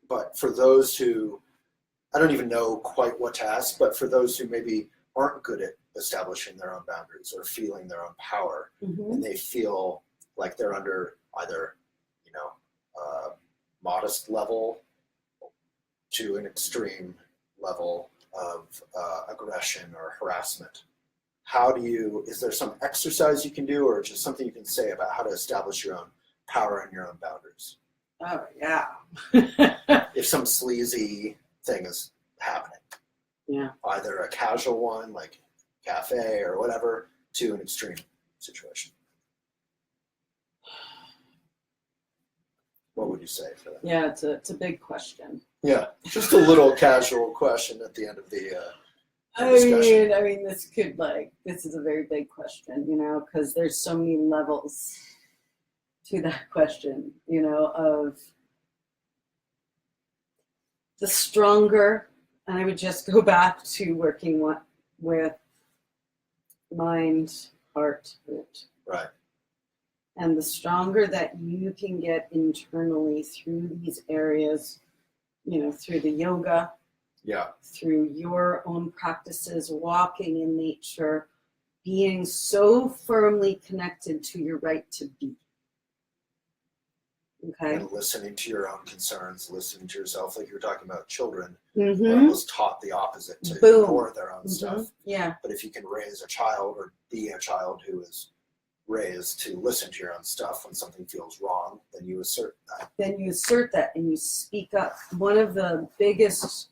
But for those who, I don't even know quite what to ask, but for those who maybe aren't good at establishing their own boundaries or feeling their own power, and they feel like they're under either, you know, modest level to an extreme level of aggression or harassment. Is there some exercise you can do, or just something you can say about how to establish your own power and your own boundaries? Oh, yeah. If some sleazy thing is happening. Yeah. Either a casual one, like cafe or whatever, to an extreme situation. What would you say for that? Yeah, it's a big question. Yeah, just a little casual question at the end of the discussion. I mean, this is a very big question, you know, because there's so many levels to that question, you know, of the stronger, and I would just go back to working with mind, heart, root. Right. And the stronger that you can get internally through these areas, you know, through the yoga, through your own practices, walking in nature, being so firmly connected to your right to be. Okay. And listening to your own concerns, listening to yourself, like you were talking about children, Mm-hmm. are almost taught the opposite, to Boom. ignore their own stuff. Yeah. But if you can raise a child or be a child who is raised to listen to your own stuff when something feels wrong, then you assert that. Then you assert that and you speak up. One of the biggest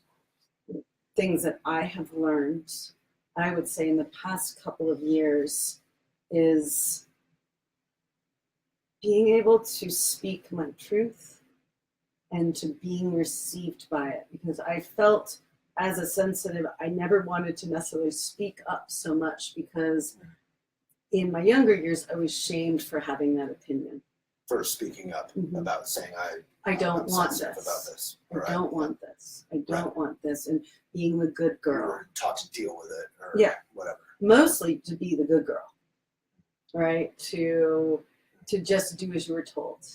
things that I have learned, I would say in the past couple of years, is being able to speak my truth and to being received by it. Because I felt as a sensitive, I never wanted to necessarily speak up so much because in my younger years, I was shamed for having that opinion. For speaking up about saying, I don't want this. About this. I don't want this. I don't want this. And being the good girl. Or taught to deal with it or whatever. Mostly to be the good girl, right? To just do as you were told,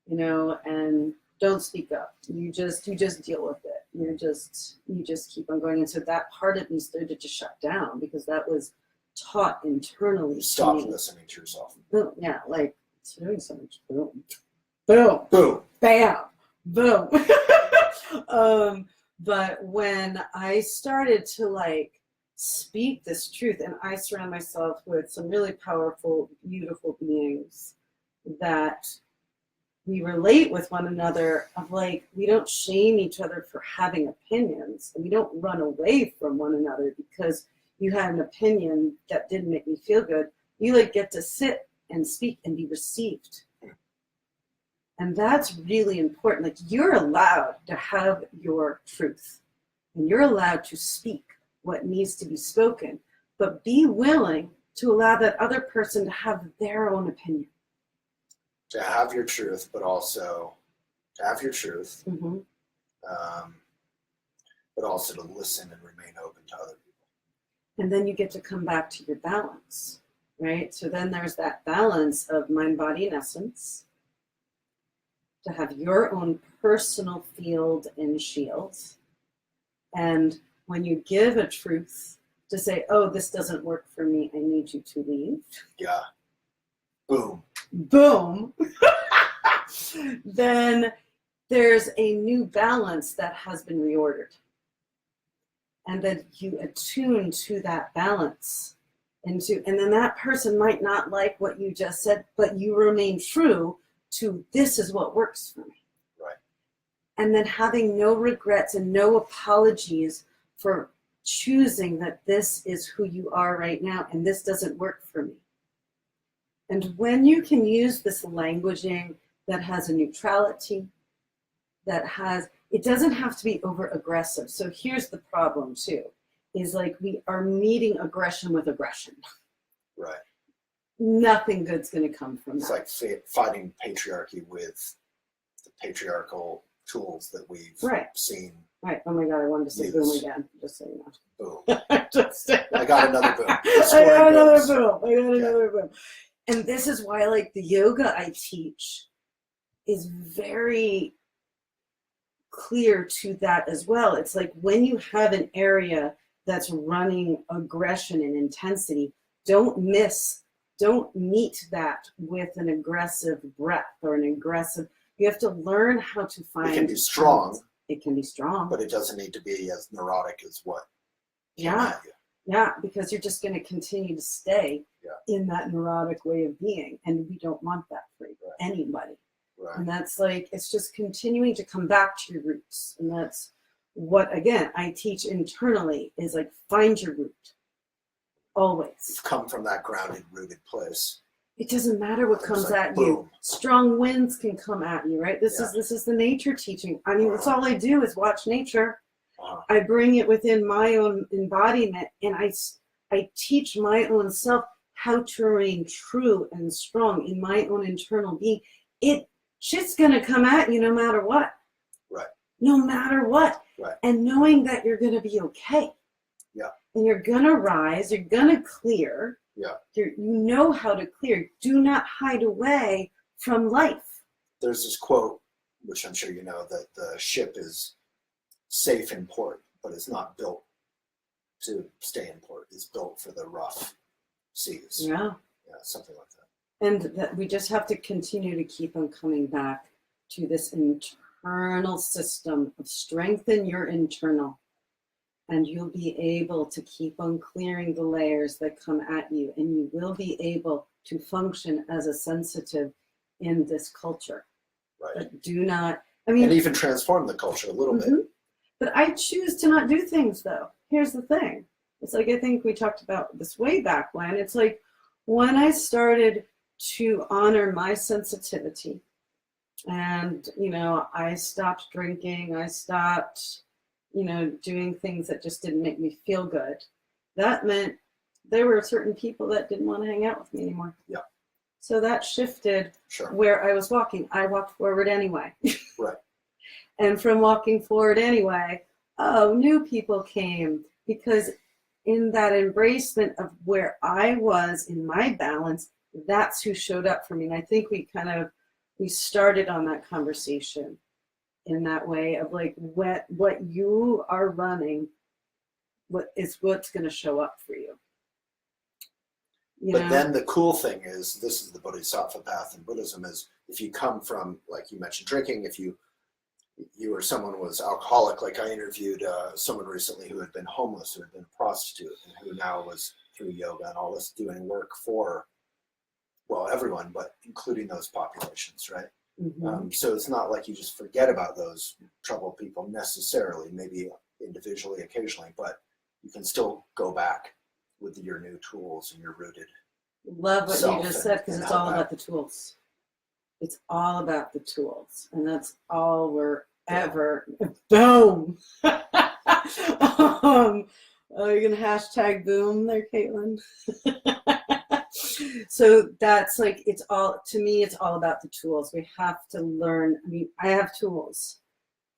and don't speak up. You just deal with it. You just keep on going. And so that part of me started to shut down because that was taught internally. Stop listening to yourself. Boom. Yeah, like it's doing so much. Boom, boom, boom, bam, boom. But when I started to speak this truth, and I surround myself with some really powerful, beautiful beings that we relate with one another of we don't shame each other for having opinions, and we don't run away from one another because you had an opinion that didn't make me feel good. You get to sit and speak and be received. And that's really important. You're allowed to have your truth and you're allowed to speak what needs to be spoken, but be willing to allow that other person to have their own opinion. To have your truth, but also to have your truth, but also to listen and remain open to other people. And then you get to come back to your balance, right? So then there's that balance of mind, body, and essence, to have your own personal field and shield. And when you give a truth, to say, oh, this doesn't work for me, I need you to leave. Yeah. Boom. Boom. Then there's a new balance that has been reordered. And then you attune to that balance. And then that person might not like what you just said, but you remain true to this is what works for me. Right. And then having no regrets and no apologies for choosing that this is who you are right now and this doesn't work for me. And when you can use this languaging that has a neutrality, it doesn't have to be over aggressive. So here's the problem too, is we are meeting aggression with aggression. Right. Nothing good's going to come from that. It's like fighting patriarchy with the patriarchal tools that we've seen. Right. Oh my God, I wanted to say boom again, just so you know. Boom. I got another boom. I got another boom. And this is why the yoga I teach is very clear to that as well. It's when you have an area that's running aggression and intensity, don't meet that with an aggressive breath or an aggressive. You have to learn how to find. It can be strong. It can be strong, but it doesn't need to be as neurotic as what. Yeah, because you're just going to continue to stay in that neurotic way of being, and we don't want that for anybody. Right. And that's it's just continuing to come back to your roots, and that's what again I teach internally is find your root. Always. Come from that grounded, rooted place. It doesn't matter what comes at you. Strong winds can come at you, right? This is the nature teaching. I mean, that's all I do is watch nature. I bring it within my own embodiment, and I teach my own self how to remain true and strong in my own internal being. Shit's gonna come at you no matter what. Right. No matter what. Right. And knowing that you're gonna be okay. Yeah. And you're gonna rise, you're gonna clear. Yeah. You know how to clear. Do not hide away from life. There's this quote, which I'm sure you know, that the ship is safe in port, but it's not built to stay in port. It's built for the rough seas. Yeah. Yeah, something like that. And that we just have to continue to keep on coming back to this internal system of strengthen your internal. And you'll be able to keep on clearing the layers that come at you. And you will be able to function as a sensitive in this culture. Right. But do not, I mean. And even transform the culture a little bit. But I choose to not do things, though. Here's the thing. It's like, I think we talked about this way back when. It's like when I started to honor my sensitivity and, you know, I stopped drinking, I stopped, you know, doing things that just didn't make me feel good. That meant there were certain people that didn't want to hang out with me anymore. Yeah. So that shifted Sure. where I was walking. I walked forward anyway. Right. And from walking forward anyway, new people came, because in that embracement of where I was in my balance, that's who showed up for me. And I think we started on that conversation in that way of like what you are running, what's going to show up for you. But then the cool thing is, this is the Bodhisattva path in Buddhism, is if you come from, like you mentioned, drinking, if you or someone was alcoholic, like I interviewed someone recently who had been homeless, who had been a prostitute, and who now was, through yoga and all this, doing work for, well, everyone, but including those populations, right? So it's not like you just forget about those troubled people necessarily, maybe individually, occasionally, but you can still go back with your new tools and your rooted Love what you just said, because it's all back. about the tools. It's all about the tools, and that's all we're ever. Boom. Are you gonna hashtag boom there, Caitlin? So that's like, it's all, to me, it's all about the tools. We have to learn. I mean, I have tools.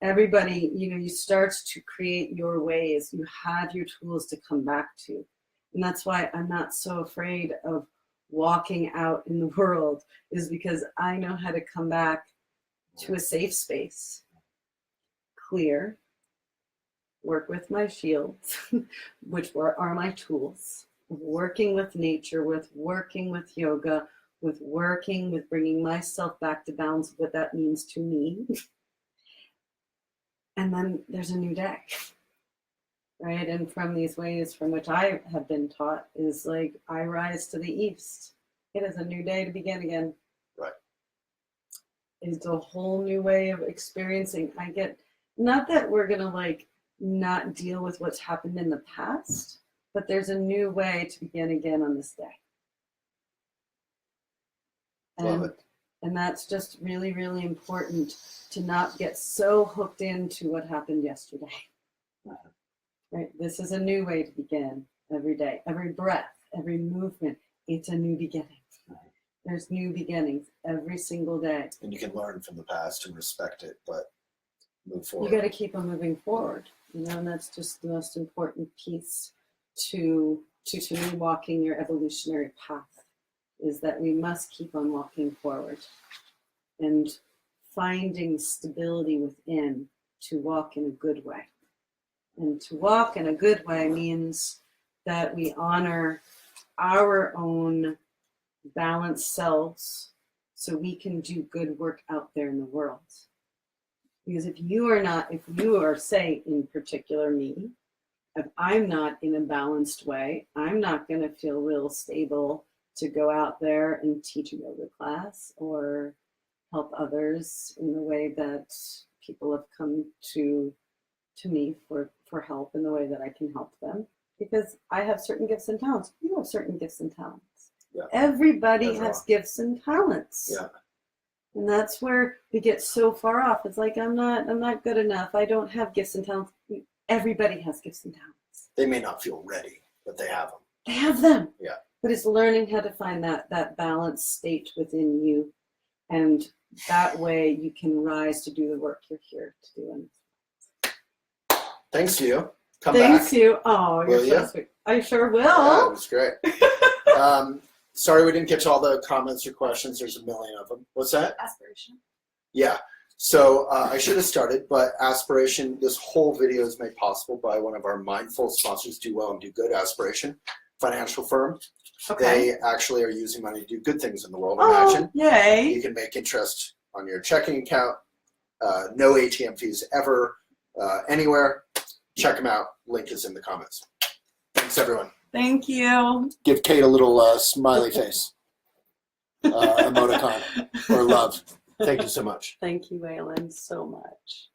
Everybody, you know, you start to create your ways. You have your tools to come back to. And that's why I'm not so afraid of walking out in the world, is because I know how to come back to a safe space, clear, work with my shields, which are my tools, working with nature, with working with yoga, with working with bringing myself back to balance, what that means to me. And then there's a new day. Right, and from these ways from which I have been taught is like, I rise to the east. It is a new day to begin again. Right. It's a whole new way of experiencing. I get, not that we're gonna like not deal with what's happened in the past, but there's a new way to begin again on this day. Love it. And that's just really, really important, to not get so hooked into what happened yesterday. Right? This is a new way to begin every day. Every breath, every movement, it's a new beginning. There's new beginnings every single day. And you can learn from the past and respect it, but move forward. You got to keep on moving forward, you know, and that's just the most important piece to me walking your evolutionary path, is that we must keep on walking forward and finding stability within to walk in a good way. And to walk in a good way means that we honor our own balanced selves so we can do good work out there in the world. Because if you are, say, in particular me, if I'm not in a balanced way, I'm not going to feel real stable to go out there and teach a yoga class or help others in the way that people have come to me for help, in the way that I can help them, because I have certain gifts and talents. You have certain gifts and talents. Yeah. Everybody has gifts and talents. Yeah. And that's where we get so far off. It's like, I'm not good enough. I don't have gifts and talents. Everybody has gifts and talents. They may not feel ready, but they have them. They have them. Yeah. But it's learning how to find that balanced state within you. And that way you can rise to do the work you're here to do. Thanks to you. Thanks you. Oh, you're so sweet. I sure will. Yeah, it was great. Sorry we didn't get to all the comments or questions. There's a million of them. What's that? Aspiration. Yeah. So I should have started, but Aspiration, this whole video is made possible by one of our mindful sponsors, Do Well and Do Good, Aspiration, financial firm. Okay. They actually are using money to do good things in the world. Oh, Imagine yay. you can make interest on your checking account. No ATM fees ever, anywhere. Check them out. Link is in the comments. Thanks, everyone. Thank you. Give Kate a little smiley face emoticon or love. Thank you so much. Thank you, Waylon, so much.